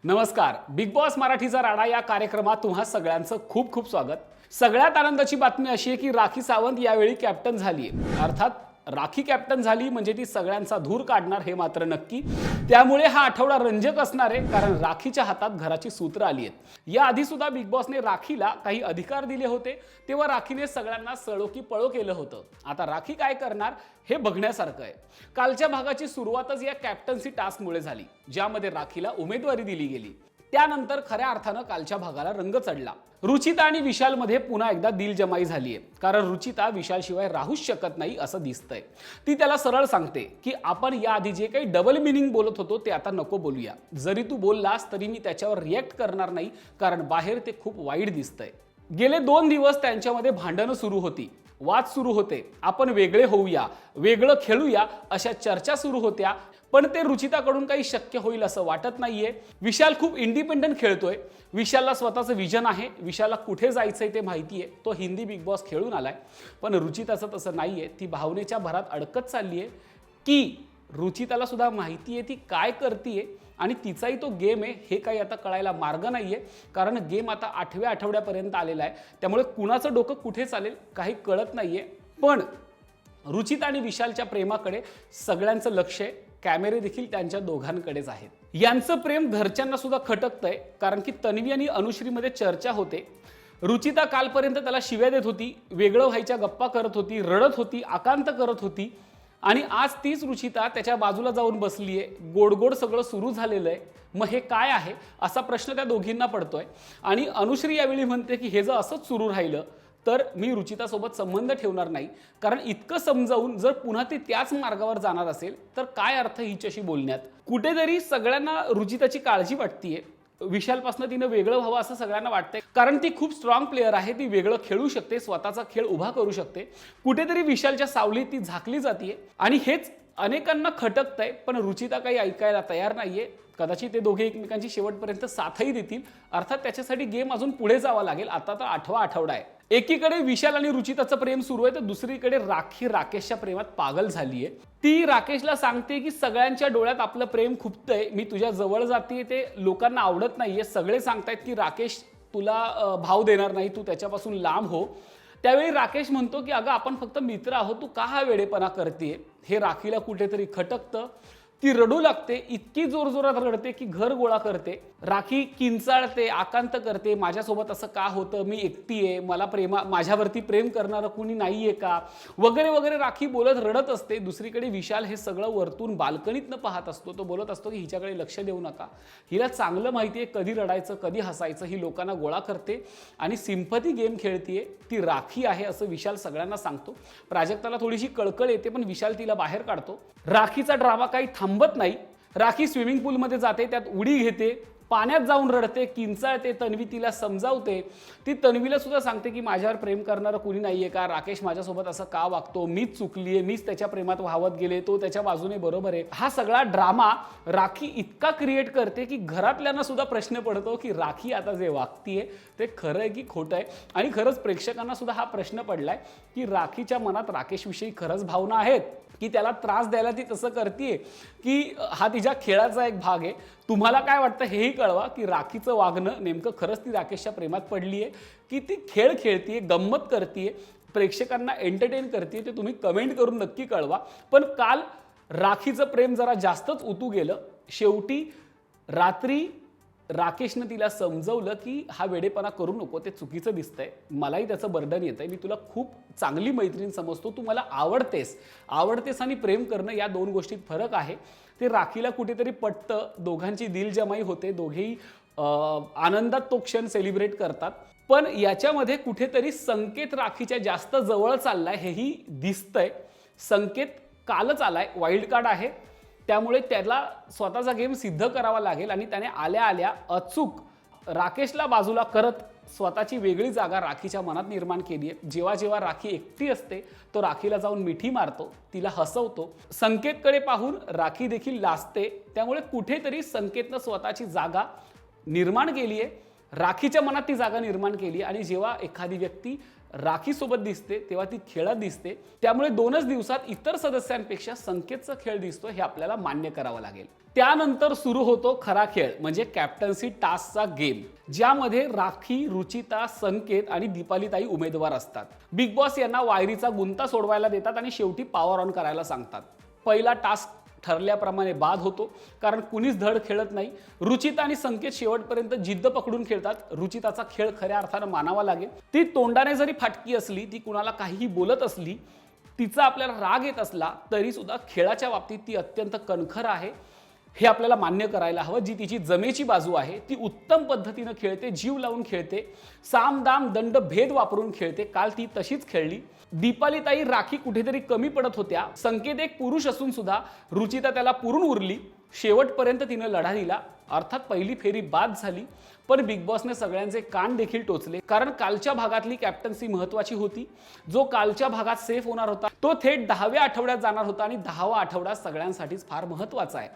नमस्कार. Big boss मराठीचा राडा या कार्यक्रमात तुम्हा सगळ्यांचं खूप खूप स्वागत. सगळ्यात आनंदाची बातमी अशी आहे की राखी सावंत यावेळी कॅप्टन झाली आहे. अर्थात राखी कॅप्टन झाली म्हणजे ती सगळ्यांचा धूर काढणार हे मात्र नक्की. त्यामुळे हा आठवडा रंजक असणार आहे, कारण राखीच्या हातात घराची सूत्र आली आहेत. या आधी सुद्धा बिग बॉसने राखीला काही अधिकार दिले होते, तेव्हा राखीने सगळ्यांना सळो की पळो केलं होतं. आता राखी काय करणार हे बघण्यासारखं आहे. कालच्या भागाची सुरुवातच या कॅप्टन्सी टास्कमुळे झाली, ज्यामध्ये राखीला उमेदवारी दिली गेली. त्यानंतर खऱ्या अर्थानं कालच्या भागाला रंग चढला. रुचिता आणि विशालमध्ये पुन्हा एकदा दिलजमाई झाली आहे, कारण रुचिता विशालशिवाय राहूच शकत नाही असं दिसतंय. ती त्याला सरळ सांगते की आपण याआधी जे काही डबल मिनिंग बोलत होतो ते आता नको बोलूया. जरी तू बोललास तरी मी त्याच्यावर रिॲक्ट करणार नाही, कारण बाहेर ते खूप वाईट दिसतंय. गेले 2 दिवस त्यांच्यामध्ये भांडणं सुरू होती, वाद सुरू होते. आपण वेगळे होऊया, वेगळं खेळूया अशा चर्चा सुरू होत्या, पण ते रुचिताकडून काही शक्य होईल असं वाटत नाहीये. विशाल खूप इंडिपेंडंट खेळतोय. विशालला स्वतःचं विजन आहे, विशालला कुठे जायचंय ते माहिती आहे. तो हिंदी बिग बॉस खेळून आलाय. पण रुचिताचं तसं नाहीये. ती भावनेच्या भरात अडकत चालली आहे की रुचिताला सुद्धा माहिती आहे ती काय करतीये आणि तिचाही तो गेम आहे हे काही आता कळायला मार्ग नाहीये, कारण गेम आता 8व्या आठवड्यापर्यंत आलेला आहे. त्यामुळे कुणाचं डोकं कुठे चालेल काही कळत नाहीये. पण रुचिता आणि विशालच्या प्रेमाकडे सगळ्यांचं लक्ष आहे. कॅमेरे देखील त्यांच्या दोघांकडेच आहेत. यांचं प्रेम घरच्यांना सुद्धा खटकतंय, कारण की तन्वी आणि अनुश्रीमध्ये चर्चा होते. रुचिता कालपर्यंत त्याला शिव्या देत होती, वेगळं व्हायच्या गप्पा करत होती, रडत होती, आकांत करत होती, आणि आज तीच रुचिता त्याच्या बाजूला जाऊन बसलीये. गोड गोड सगळं सुरू झालेलं आहे. मग हे काय आहे असा प्रश्न त्या दोघींना पडतोय. आणि अनुश्री यावेळी म्हणते की हे जर असंच सुरू राहिलं तर मी रुचितासोबत संबंध ठेवणार नाही, कारण इतकं समजावून जर पुन्हा ती त्याच मार्गावर जाणार असेल तर काय अर्थ हिच्याशी बोलण्यात. कुठेतरी सगळ्यांना रुचिताची काळजी वाटतीये. विशालपासून तिनं वेगळं व्हावं असं सगळ्यांना वाटतंय, कारण ती खूप स्ट्रॉंग प्लेअर आहे. ती वेगळं खेळू शकते, स्वतःचा खेळ उभा करू शकते. कुठेतरी विशालच्या सावलीत ती झाकली जाते आणि हेच अनेकांना खटकतंय. पण रुचिता काही ऐकायला तयार नाहीये. कदाचित ते दोघे एकमेकांची शेवटपर्यंत साथही देतील. अर्थात त्याच्यासाठी गेम अजून पुढे जावा लागेल. आता तर 8वा आठवडा आहे. एकीकडे विशाल आणि रुचिताचं प्रेम सुरू आहे, तर दुसरीकडे राखी राकेशच्या प्रेमात पागल झाली आहे. ती राकेशला सांगते की सगळ्यांच्या डोळ्यात आपलं प्रेम खुपतंय, मी तुझ्या जवळ जाते ते लोकांना आवडत नाहीये. सगळे सांगतायत की राकेश तुला भाव देणार नाही, तू त्याच्यापासून लांब हो. त्यावेळी राकेश म्हणतो की अगं आपण फक्त मित्र आहोत, तू का हा वेडेपणा करते. हे राखीला कुठेतरी खटकतं. ती रडू लागते, इतकी जोरजोरात रडते की घर गोळा करते. राखी किंचाळते, आकांत करते, माझ्यासोबत असं का होतं, मी एकटी आहे, मला माझ्यावरती प्रेम करणारं कुणी नाहीये का, वगैरे वगैरे राखी बोलत रडत असते. दुसरीकडे विशाल हे सगळं वरतून बाल्कनीतनं पाहत असतो. तो बोलत असतो की हिच्याकडे लक्ष देऊ नका, हिला चांगलं माहिती आहे कधी रडायचं कधी हसायचं. ही लोकांना गोळा करते आणि सिम्पथी गेम खेळतीये. ती राखी आहे असं विशाल सगळ्यांना सांगतो. प्राजक्ताला थोडीशी कळकळ येते, पण विशाल तिला बाहेर काढतो. राखीचा ड्रामा काही थांबत नाही. राखी स्विमिंग पूलमध्ये जाते, त्यात उडी घेते, पाण्यात जाऊन रडते, किंचाळते. तन्वी तिला समजावते. ती तन्वीला सुद्धा सांगते की माझ्यावर प्रेम करणारं कुणी नाहीये का, राकेश माझ्यासोबत असं का वागतो, मीच चुकलीये, मीच त्याच्या प्रेमात वाहवत गेले, तो त्याच्या बाजूने बरोबर आहे. हा सगळा ड्रामा राखी इतका क्रिएट करते की घरातल्यांना सुद्धा प्रश्न पडतो की राखी आता जे वागतीये ते खरं आहे की खोटं आहे. आणि खरंच प्रेक्षकांना सुद्धा हा प्रश्न पडलाय की राखीच्या मनात राकेशविषयी खरंच भावना आहेत की त्याला त्रास द्यायला ती तसं करतीये, की हा तिच्या खेळाचा एक भाग आहे. तुम्हाला काय वाटतं हेही कळवा की राखीचं वागणं नेमकं खरंच ती राकेशच्या प्रेमात पडली आहे की ती खेळ खेळतीये, गंमत करतीये, प्रेक्षकांना एंटरटेन करतीये. ते तुम्ही कमेंट करून नक्की कळवा. पण काल राखीचं प्रेम जरा जास्तच उतू गेलं. शेवटी रात्री राकेशनं तिला समजवलं की हा वेडेपणा करू नको, ते चुकीचं दिसतंय, मलाही त्याचं बर्डन येतंय, मी तुला खूप चांगली मैत्रीण समजतो, तू मला आवडतेस आणि प्रेम करणं या 2 गोष्टीत फरक आहे. ते राखीला कुठेतरी पटतं. दोघांची दिलजमाई होते, दोघेही आनंदात तो क्षण सेलिब्रेट करतात. पण याच्यामध्ये कुठेतरी संकेत राखीच्या जास्त जवळ चाललाय हेही दिसतंय. संकेत कालच आलाय, वाईल्ड कार्ड आहे, त्यामुळे त्याला स्वतःचा गेम सिद्ध करावा लागेल. आणि त्याने आल्या आल्या अचूक राकेशला बाजूला करत स्वतःची वेगळी जागा राखीच्या मनात निर्माण केली आहे. जेव्हा जेव्हा राखी एकटी असते तो राखीला जाऊन मिठी मारतो, तिला हसवतो. संकेतकडे पाहून राखी देखील लाजते. त्यामुळे कुठेतरी संकेतनं स्वतःची जागा निर्माण केली आहे, राखीच्या मनात ती जागा निर्माण केली. आणि जेव्हा एखादी व्यक्ती राखी सोबत दिसते तेव्हा ती खेळत दिसते. त्यामुळे 2च दिवसात इतर सदस्यांपेक्षा संकेतचा खेळ दिसतो हे आपल्याला मान्य करावं लागेल. त्यानंतर सुरू होतो खरा खेळ म्हणजे कॅप्टन्सी टास्कचा गेम, ज्यामध्ये राखी, रुचिता, संकेत आणि दीपालीताई उमेदवार असतात. बिग बॉस यांना वायरीचा गुंता सोडवायला देतात आणि शेवटी पॉवर ऑन करायला सांगतात. पहिला टास्क ठरल्याप्रमाणे बाद होतो, कारण कुणीच धड खेळत नाही. रुचिता आणि संकेत शेवटपर्यंत जिद्द पकडून खेळतात. रुचिताचा खेळ खऱ्या अर्थानं मानावा लागेल. ती तोंडाने जरी फाटकी असली, ती कुणाला काहीही बोलत असली, तिचा आपल्याला राग येत असला, तरी सुद्धा खेळाच्या बाबतीत ती अत्यंत कणखर आहे, हे आपल्याला मान्य करायला हवं. जी तिची जमेची बाजू आहे ती उत्तम पद्धतीनं खेळते, जीव लावून खेळते, साम दाम दंड भेद वापरून खेळते. काल ती तशीच खेळली. दीपालीताई राखी कुठेतरी कमी पडत होत्या. संकेत एक पुरुष असून सुद्धा रुचिता त्याला पुरून उरली. शेवटपर्यंत तिने लढा दिला. अर्थात पहिली फेरी बाद झाली, पण बिग बॉसने सगळ्यांचे कान देखील टोचले, कारण कालच्या भागातली कॅप्टन्सी महत्वाची होती. जो कालच्या भागात सेफ होणार होता तो थेट 10व्या आठवड्यात जाणार होता आणि 10वा आठवडा सगळ्यांसाठीच फार महत्वाचा आहे.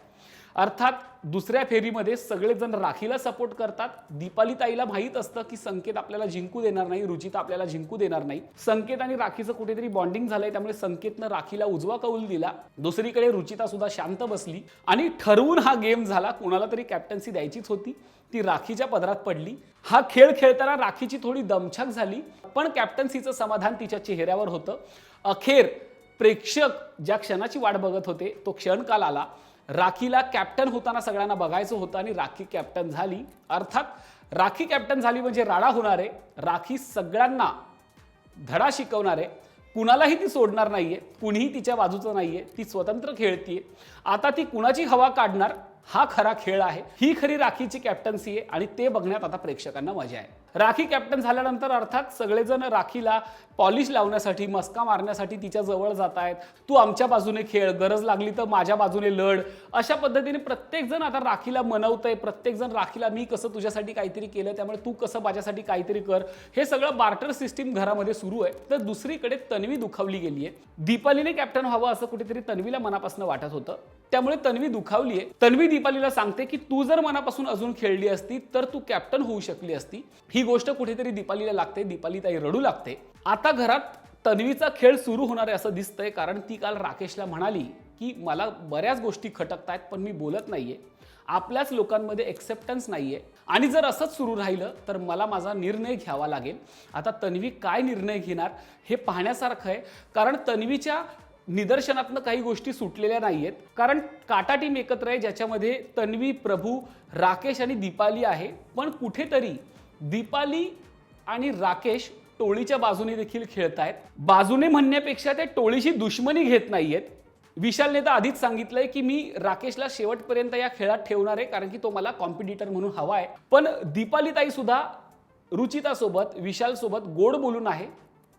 अर्थात दुसऱ्या फेरीमध्ये सगळेजण राखीला सपोर्ट करतात. दीपालीताईला माहीत असतं की संकेत आपल्याला जिंकू देणार नाही, रुचिता आपल्याला जिंकू देणार नाही. संकेत आणि राखीचं कुठेतरी बॉन्डिंग झालंय, त्यामुळे संकेतनं राखीला उजवा कौल दिला. दुसरीकडे रुचिता सुद्धा शांत बसली आणि ठरवून हा गेम झाला. कुणाला तरी कॅप्टन्सी द्यायचीच होती, ती राखीच्या पदरात पडली. हा खेळ खेळताना राखीची थोडी दमछाक झाली, पण कॅप्टन्सीचं समाधान तिच्या चेहऱ्यावर होतं. अखेर प्रेक्षक ज्या क्षणाची वाट बघत होते तो क्षण काल आला. राखीला कॅप्टन होताना सगळ्यांना बघायचं होतं आणि राखी कॅप्टन झाली. अर्थात राखी कॅप्टन झाली म्हणजे राडा होणार आहे. राखी सगळ्यांना धडा शिकवणार आहे. कुणालाही ती सोडणार नाहीये, कुणीही तिच्या बाजूचं नाहीये. ती स्वतंत्र खेळतीये. आता ती कुणाची हवा काढणार हा खरा खेळ आहे. ही खरी राखीची कॅप्टन्सी आहे आणि ते बघण्यात आता प्रेक्षकांना मजा आहे. राखी कॅप्टन झाल्यानंतर अर्थात सगळेजण राखीला पॉलिश लावण्यासाठी, मस्का मारण्यासाठी तिच्या जवळ जात आहेत. तू आमच्या बाजूने खेळ, गरज लागली तर माझ्या बाजूने लढ, अशा पद्धतीने प्रत्येक जण आता राखीला मनवतंय. प्रत्येक जण राखीला मी कसं तुझ्यासाठी काहीतरी केलं त्यामुळे तू कसं माझ्यासाठी काहीतरी कर, हे सगळं बार्टर सिस्टीम घरामध्ये सुरू आहे. तर दुसरीकडे तन्वी दुखावली गेली आहे. दीपालीने कॅप्टन व्हावं असं कुठेतरी तन्वीला मनापासून वाटत होतं, त्यामुळे तन्वी दुखावली आहे. तन्वी दीपालीला सांगते की तू जर मनापासून अजून खेळली असती तर तू कॅप्टन होऊ शकली असती. ही गोष्ट कुठेतरी दीपालीला लागते. दीपालीताई रडू लागते. आता घरात तन्वीचा खेळ सुरू होणार आहे असं दिसतंय, कारण ती काल राकेशला म्हणाली की मला बऱ्याच गोष्टी खटकतायत पण मी बोलत नाहीये, आपल्याच लोकांमध्ये एक्सेप्टन्स नाहीये आणि जर असंच सुरू राहिलं तर मला माझा निर्णय घ्यावा लागेल. आता तन्वी काय निर्णय घेणार हे पाहण्यासारखं आहे, कारण तन्वीच्या निदर्शनातनं काही गोष्टी सुटलेल्या नाहीयेत. कारण काटा टीम एकत्र आहे, ज्याच्यामध्ये तन्वी, प्रभू, राकेश आणि दीपाली आहे. पण कुठेतरी दीपाली आणि राकेश टोळीच्या बाजूने देखील खेळतायत. बाजूने म्हणण्यापेक्षा ते टोळीशी दुश्मनी घेत नाहीयेत. विशालने तर आधीच सांगितलंय की मी राकेशला शेवटपर्यंत या खेळात ठेवणार आहे, कारण की तो मला कॉम्पिटिटर म्हणून हवा आहे. पण दीपालीताई सुद्धा रुचिता सोबत, विशाल सोबत गोड बोलून आहे.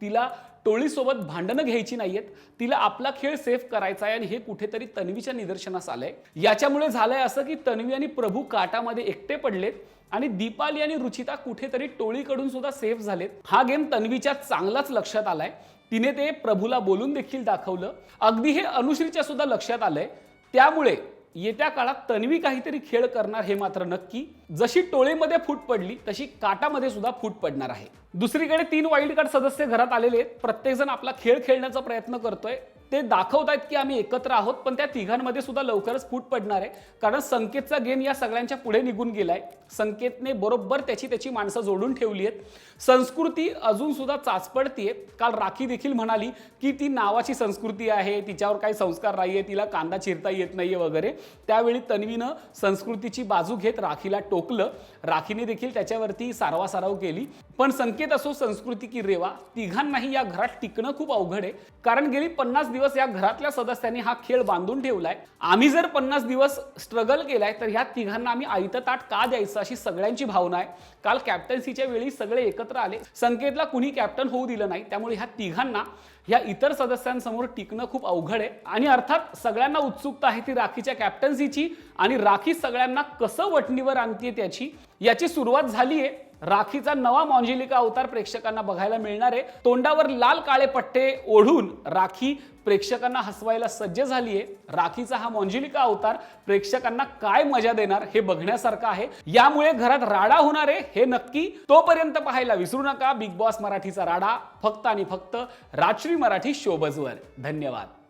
तिला टोळीसोबत भांडणं घ्यायची नाहीयेत. तिला आपला खेळ सेफ करायचा आहे आणि हे कुठेतरी तन्वीच्या निदर्शनास आलंय. याच्यामुळे झालंय असं की तन्वी आणि प्रभू काटामध्ये एकटे पडलेत आणि दीपाली आणि रुचिता कुठेतरी टोळीकडून सुद्धा सेफ झालेत. हा गेम तन्वीच्या चांगलाच लक्षात आलाय. तिने ते प्रभूला बोलून देखील दाखवलं. अगदी हे अनुश्रीच्या सुद्धा लक्षात आलंय. त्यामुळे येत्या काळात तन्वी काहीतरी खेळ करणार हे मात्र नक्की. जशी टोळीमध्ये फूट पडली तशी काटामध्ये सुद्धा फूट पडणार आहे. दुसरीकडे 3 वाईल्ड कार्ड सदस्य घरात आलेले आहेत. प्रत्येकजण आपला खेळ खेळण्याचा प्रयत्न करतोय. ते दाखवतायत की आम्ही एकत्र आहोत, पण त्या तिघांमध्ये सुद्धा लवकरच फूट पडणार आहे, कारण संकेतचा गेम या सगळ्यांच्या पुढे निघून गेलाय. संकेतने बरोबर त्याची माणसं जोडून ठेवली आहेत. संस्कृती अजून सुद्धा चाचपडतीये. काल राखी देखील म्हणाली की ती नावाची संस्कृती आहे, तिच्यावर काही संस्कार नाहीये, तिला कांदा चिरता येत नाहीये वगैरे. त्यावेळी तन्वीनं संस्कृतीची बाजू घेत राखीला टोकलं. राखीने देखील त्याच्यावरती सारवासारव केली. पण संकेत असो, संस्कृती की रेवा, तिघांनाही या घरात टिकणं खूप अवघड आहे, कारण गेली 50 दिवस या घरातल्या सदस्यांनी हा खेळ बांधून ठेवलाय. आम्ही जर 50 दिवस स्ट्रगल केलाय तर ह्या तिघांना आम्ही आयतं ताट का द्यायचं अशी सगळ्यांची भावना आहे. काल कॅप्टन्सीच्या वेळी सगळे एकत्र आले. संकेतला कुणी कॅप्टन होऊ दिलं नाही, त्यामुळे ह्या तिघांना या इतर सदस्यांसमोर टिकणं खूप अवघड आहे. आणि अर्थात सगळ्यांना उत्सुकता आहे ती राखीच्या कॅप्टन्सीची, आणि राखी सगळ्यांना कसं वटणीवर आणते त्याची. याची सुरुवात झाली आहे. राखीचा नवा मॉन्जिलिका अवतार प्रेक्षकांना बघायला मिळणार आहे. तोंडावर लाल काळे पट्टे ओढून राखी प्रेक्षकांना हसवायला सज्ज झाली आहे. राखीचा हा मॉन्जिलिका अवतार प्रेक्षकांना काय मजा देणार हे बघण्यासारखं आहे. यामुळे घरात राडा होणार आहे हे नक्की. तोपर्यंत पाहायला विसरू नका बिग बॉस मराठीचा राडा, फक्त आणि फक्त राजश्री मराठी शोबजवर. धन्यवाद.